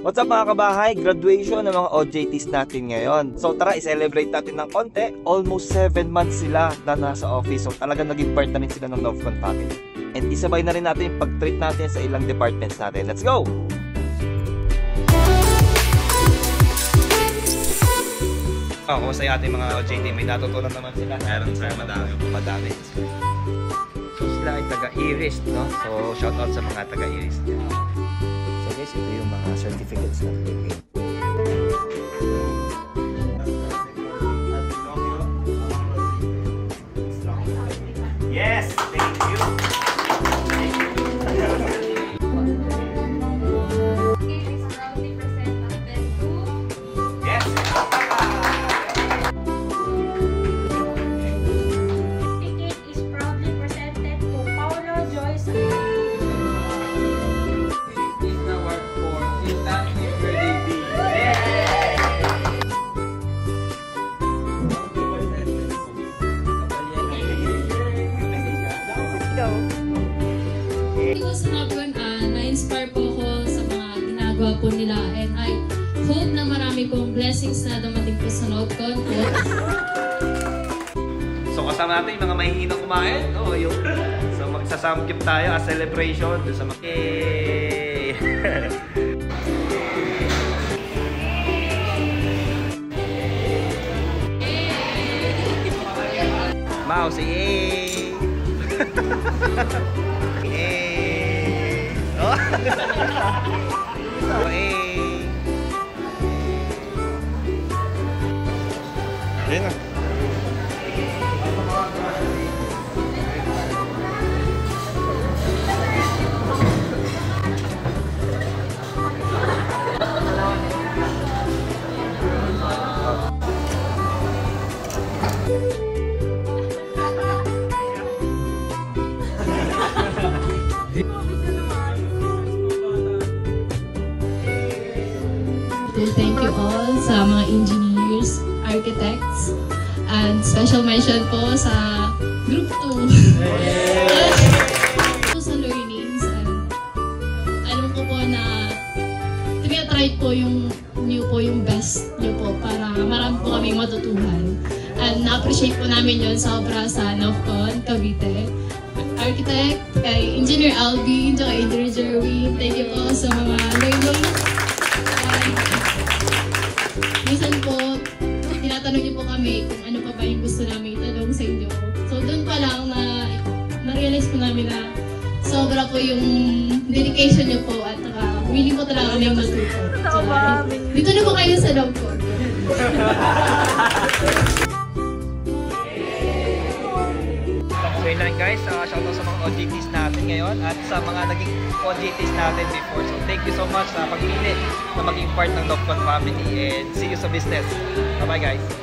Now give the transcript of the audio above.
What's up mga kabahay? Graduation ng mga OJTs natin ngayon. So tara, i-celebrate natin ng konti. Almost 7 months sila na nasa office. So talagang naging part na rin sila ng Novcon family. And isabay na rin natin yung pag-treat natin sa ilang departments natin. Let's go! Kumusta yung ating mga OJT? May natutunan naman sila. Meron sir, madami. So sila ay taga-Iris, no? So shout out sa mga taga-Iris. So guys, ito yung mga certificates na PK. Yes! Thank you! Na-inspire po ako sa mga ginagawa po nila and I hope na marami pong blessings na dumating po sa Novcon. So kasama natin yung mga mahihinang kumain. No? So magsasamkip tayo as celebration doon sa mga... Yay! Mouse, yay! Yay! Oh! Yay! Ayun na. Thank you all sa mga engineers, architects, and special mention po sa Group 2. Sa learnings, and alam ko po na tinatry po yung best nyo po para marami po kaming matutuhan. And na-appreciate po namin yun sobra sa Novcon, Cavite. Architect, kay Engineer Alvin, kay Engineer Jerwin, thank you po sa mga learnings. Minsan po, tinatanong niyo po kami kung ano pa ba yung gusto namin itanong sa inyo. So doon pa lang na-realize po namin na sobra po yung dedication niyo po at willing po talaga kami matuto. So, dito na po kayo sa Novcon. So yun lang guys, shoutout sa mga OJTs natin ngayon at sa mga naging OJTs natin before. So thank you so much sa pagpili na maging part ng Novcon family and see you sa business. Bye bye guys!